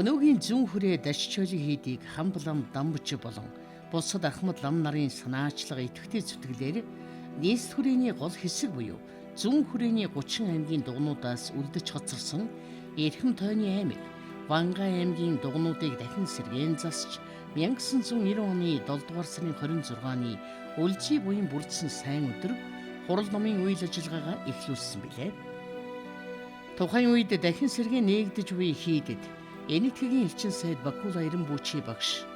Өнөөгийн зүүн хүрээ дашчойлын хийдийг хамблам дамбч болон бусад ахмад лам нарын санаачлага идэвхтэй зүтгэлээр нийслэл хүрээний гол хэсэг буюу зүүн хүрээний 30 аймгийн дугнуудаас үлдэж хоцорсон Эрхэм тойрны аймаг Вангай аймгийн дугнуудыг дахин сэргээн засч 1990 оны 7 дугаар сарын 26-ны Үлжий буян бүрдсэн сайн өдөр хурал номын үйл ажиллагаагаа эхлүүлсэн билээ. Тухайн үед дахин сэргээн нээгдэж буй хийдэд Энэтхэгийн элчин сайд Бакула Эренбүчи багш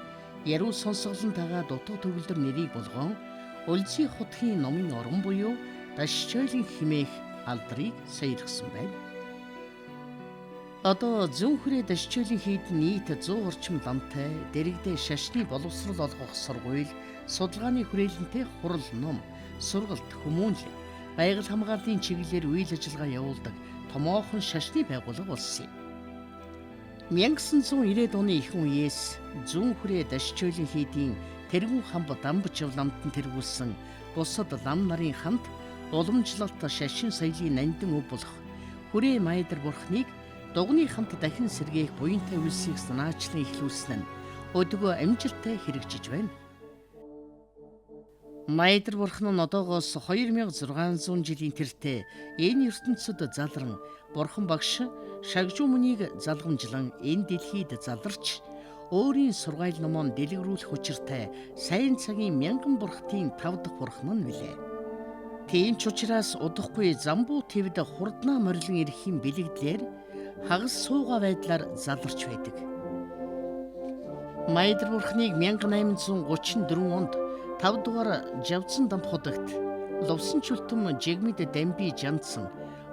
яруу сонсголонтойгоо дутуу төгөлдөр нэрийг болгон Үлжий хотын номын орон буюу Дашчойлын химээх алдрыг саярхсан байна. Одоо зүүн хүрээ Дашчойлын хийд нийт 100 орчим ламтай дэрэгдээ шашны боловсрол олгох сургууль, судалгааны хүрээлэнтэй хурал ном, сургалт, хүмүүнлэг, байгаль хамгааллын чиглэлээр үйл ажиллагаа явуулдаг томоохон шашны байгууллага болсон юм. 1990-ад оны ихэнх үеэс зүүн хүрээ Дашчойлын хийдийн тэргүүн хамб дамбч ламтан тэргүүлсэн бусад лам нарын хамт уламжлалт шашин соёлын нандин өв болох хүрээ Майдар бурхныг дугны хамт дахин сэргээх буянтай үйлсийг санаачлан эхлүүлсэн нь өдгөө амжилттай хэрэгжиж байна. Майдар бурхан нь одоогоос 2600 жилийн тэртээ энэ ертөнцид залран бурхан багш Шагжуу мөнийг залгамжлан энэ дэлхийд заларч өөрийн сургаал номон дэлгэрүүлэх учиртай сайн цагийн мянган бурхтын 5 дахь бурхан нь билээ. Тийм ч учраас удахгүй замбуу твд хурднаа морилон ирэхийн бэлэгдлэр хагас сууга байдлаар заларч байдаг. Майдар бурхныг 1834 онд 5 дугаар Жавцсан дамп хотогт Лувсан чултам жигмэд дамби жандсан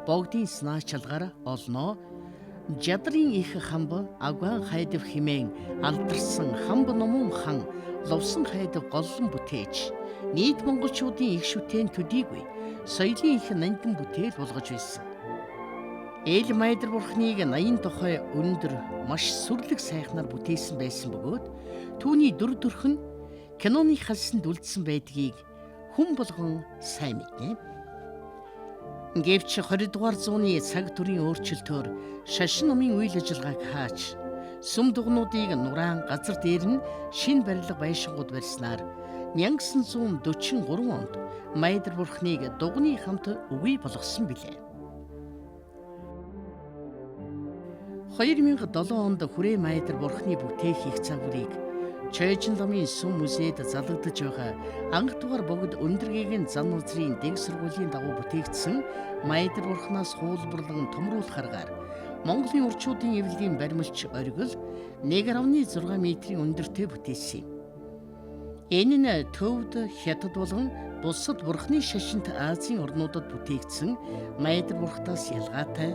богдын санаачлагаар олноо Жадрын их хамб Агван хайдав химэн алдарсан хамб номон хан Лувсан хайдав голлон бүтээж нийт монголчуудын их шүтэн төдийгүй соёлын их нандин бүтээл болгож байсан. Эл Майдар бурхныг 80 тохой өндөр маш сүрлэг сайхнаар бүтээсэн байсан бөгөөд түүний дүр төрх нь киноны халсанд үлдсэн байдгийг хүн болгон сайн мэднэ. Гэвч 20 дугаар зууны цаг төрийн өөрчлөлтөөр шашин номын үйл ажиллагааг хаач сүм дугнуудыг нураан газар дээр нь шин барилга байшингууд барьснаар 1943 онд Майдар бурхныг дугны хамт үгүй болгосон билээ. 2007 онд хүрээ Майдар бурхны бүтээх их загварыг Чойжин ламын сүм музейд залгадж байгаа анх дугаар богд өндөргийн зан узрын дэг сургуулийн дагуу бүтээгдсэн Майдар бурхнаас хуулбарлан томруулахаар Монголын урчуудын эвлэлийн баримлч оргил 1.6 метрийн өндөртэй бүтээсэн юм. Энэ нь Төвд, Хятад болон бусад бурхны шашинт Азийн орнуудад бүтээгдсэн Майдар бурхтаас ялгаатай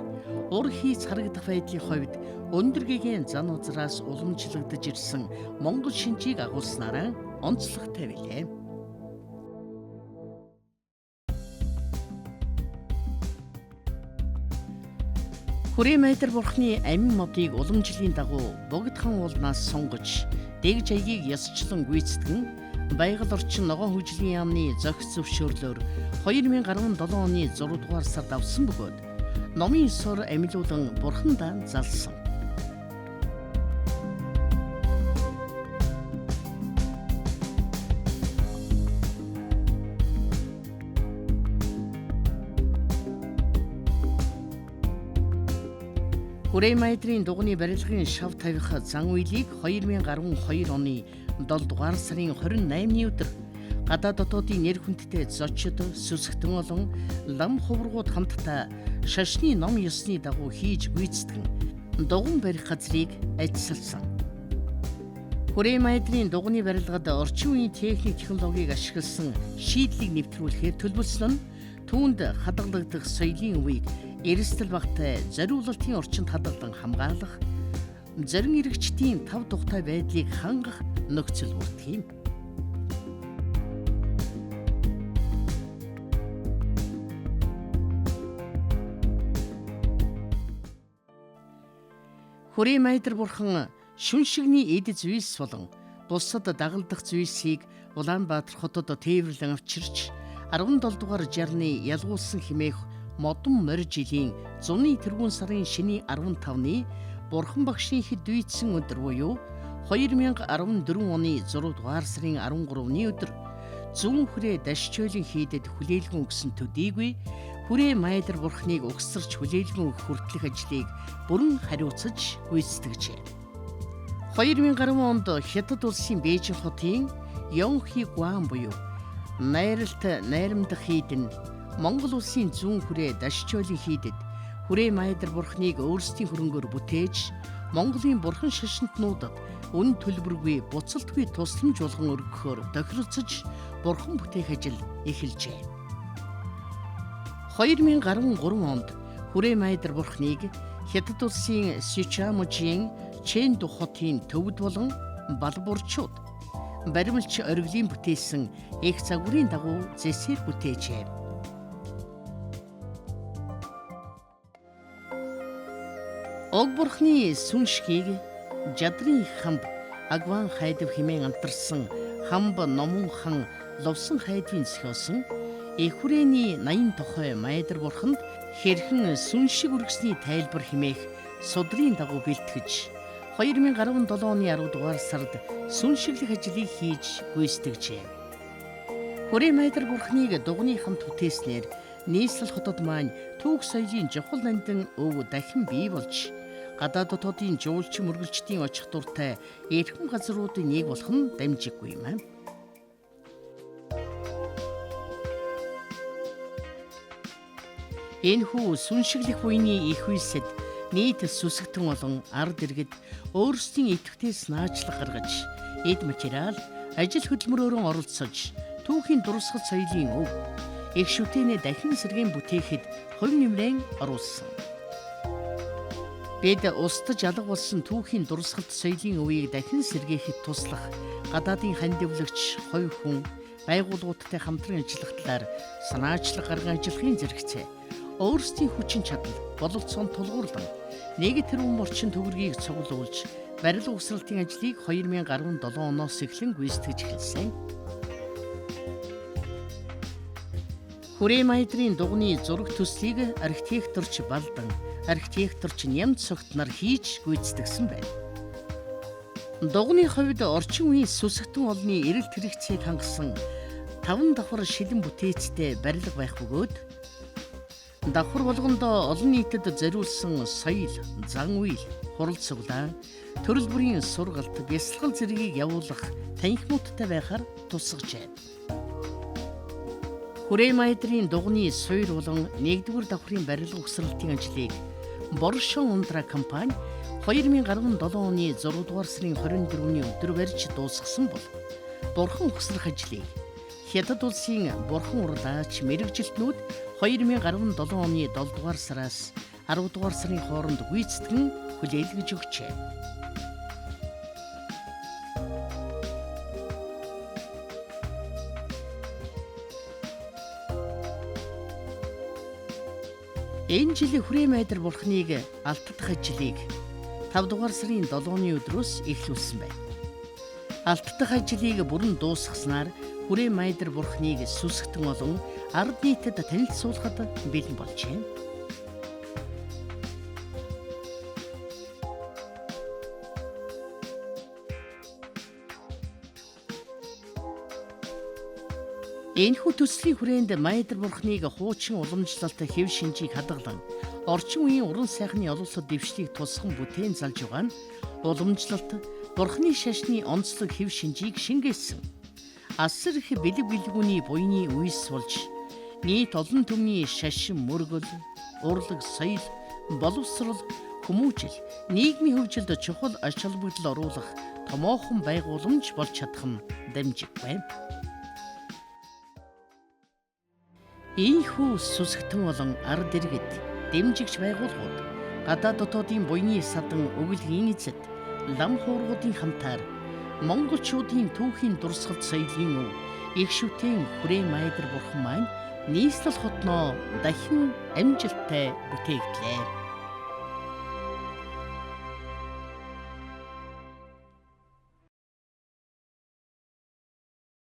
ур хийц харагдах байдлын хувьд өндөргийн зан узраас уламжлагдж ирсэн Монгол шинжийг агуулснараа онцлогтой билээ. Хүрээ Майдар бурхны амин модыг уламжлалын дагуу богд хан уулнаас сунгаж дэг жаягийг ясчлан гүйцэтгэн байгаль орчин ногоон хүжлийн яамны зохис зөвшөөрлөөр 2017 оны 6 дугаар сард авсан бөгөөд номын ёсоор амилуулан бурхандаа залсан. Хүрээ Майдрын дугны барилгын шав тавих зан үйлийг 2012 оны 7 дугаар сарын 28-ны өдөр гадаад дотоодын нэр хүндтэй зочид, сүсгтэн болон лам хуврагууд хамтдаа шашны ном ёсны дагуу хийж гүйцэтгэн дуган барих газрыг ажилласан. Хүрээ Майдрын дугны барилгад орчин үеийн техник технологиг ашигласан шийдлийг нэвтрүүлэхээр төлөвлөсөн нь түүнд хадгалагдах соёлын үеийг эрсдэл багтай зориулалтын орчинд хадгалан хамгаалах, зорин иргэчдийн тав тухтай байдлыг хангах нөхцөл бүрдэх юм. Хүрээ Майдар бурхан шүн шигний эд зүйс болон бусад дагалдах зүйсийг Улаанбаатар хотод тээвэрлэн авчирч 17 дугаар жарны ялгуулсан хэмээх модон морь жилийн зуны тэргүүн сарын шөнийн 15-ны Бурхан багшийн хэд үйдсэн өдөр буюу 2014 оны 6 дугаар сарын 13-ны өдөр зүүн хүрээ дашчойлон хийдэд хүлээлгэн өгсөн төдийгүй хүрээ майдар бурхныг угсарч хүлээлгэн өгөх хүртэлх ажлыг бүрэн хариуцаж гүйцэтгэжээ. 2010 онд Хятад улсын Бээжин хотын Йонхи Гуан буюу найралт найрамдах хийдэн Монгол улсын зүүн хүрээ дашчойлон хийдэд хүрээ майдар бурхныг өөрсдийн хөрөнгөөр бүтээж Монголын бурхан шашинтнуудад үн төлбөргүй буцалтгүй тусламж болгон өргөхөөр тохиролцож бурхан бүтээх ажил эхэлжээ. 2013 онд хүрээ майдар бурхныг Хятад улсын Сичамужийн Чэнду хотын төвд болон балбурчууд баримлч ориглын бүтээсэн их загварын дагуу зэсээр бүтээжээ. Ог бурхны сүншгийг Жадрын хамб Агван хайдав хэмээн амтарсан хамб номон хан ловсон хайдвын зохиосон их хүрээний 80 тохой майдар бурханд хэрхэн сүншиг үргэсний тайлбар хэмээх судрын дагуу бэлтгэж 2017 оны 10 дугаар сард сүншиглэх ажлыг хийж гүйцэтгэжээ. Хүрээ майдар бурхныг дугны хамт бүтээснээр нийслэл хотод маань түүх соёлын жохол нандин өв дахин бий болж гадаад дотоодын жуулчин мөргөлчдийн очих дуртай эрхэм газруудын нэг болох нь дамжиггүй юм аа. Энэхүү сүншиглэх буйны их үйлсэд нийт сүсгтэн болон ард иргэд өөрсдийн идэвхтээс наачлах гаргаж эд материал ажил хөдөлмөрөөр оролцож түүхийн дурсгал соёлын өв их шүтэнэ дахин сэргээн бүтээхэд хувь нэмрээ оруулсан. Бид устж алга болсон түүхийн дурсгалт соёлын өвийг дахин сэргээхэд туслах гадаадын хандивлагч хувь хүн байгууллагуудтай хамтран ажиллах талаар санаачлаг гарган ажиллахын зэрэгцээ өөрсдийн хүчин чадал боловцоон тулгуурлан нэг тэрбум орчим төгрөгийг цуглуулж барил угсралтын ажлыг 2017 оноос эхлэн гүйцэтгэж эхэлсэн. Хүрээ майдрын дугны зураг төслийг архитекторч Балдан, архитекторч Нямц согтнаар хийж гүйцэтгсэн байна. Дугны хувьд орчин үеийн сүсгтэн олны эрэлт хэрэгцээг хангасан 5 давхар шилэн бүтээцтэй барилга байх бөгөөд давхар болгондоо олон нийтэд зориулсан соёл, зан үйл, хурал цуглаан, төрөл бүрийн сургалт, бясалгал зэргийг явуулах танхимуудтай байхаар тусгажээ. Хүрээ майдрын дугны суур болон 1-р давхрын барилга угсралтын ажлыг Боршон Ундра компани 2017 оны 6 дугаар сарын 24-ний өдөр барьж дуусгасан бол бурхан угсрах ажлыг Хятад улсын бурхан урлаач мэрэгжилтнүүд 2017 оны 7 дугаар сараас 10 дугаар сарын хооронд гүйцэтгэн хүлээлгэж өгчээ. Энэ жилийн хүрээ майдар бурхныг алтдах ажлыг 5 дугаар сарын 7-ны өдрөөс эхлүүлсэн байна. Алтдах ажлыг бүрэн дуусгаснаар хүрээ майдар бурхныг сүсгтэн болон ард нийтэд танилцуулахад бэлэн болжээ. Энэхүү төслийн хүрээнд майдар бурхныг хуучин уламжлалт хэв шинжийг хадгалан орчин үеийн уран сайхны олонлот дэвшлийг тусган бүтээн залж байгаа нь уламжлалт бурхны шашны онцлог хэв шинжийг шингээсэн. Асар их бэлэг бэлгүүний буйны үйс болж нийт олон түмний шашин мөргөл, урлаг соёл, боловсрол, хүмүүжил, нийгмийн хөгжилд чухал ач холбогдол оруулах томоохон байгууламж болж чадах нь дамжиг байна. Ийхүү сүсгтэн болон ард иргэд, дэмжигч байгууллагууд, гадаад дотоодын буйны садан өгөлгийн эзэд, лам хуургуудын хамтаар монголчуудын түүхийн дурсгалт соёлын өв их шүтэн хүрээ майдар бурхан маань нийслэл хотноо дахин амжилттай бүтээглээ.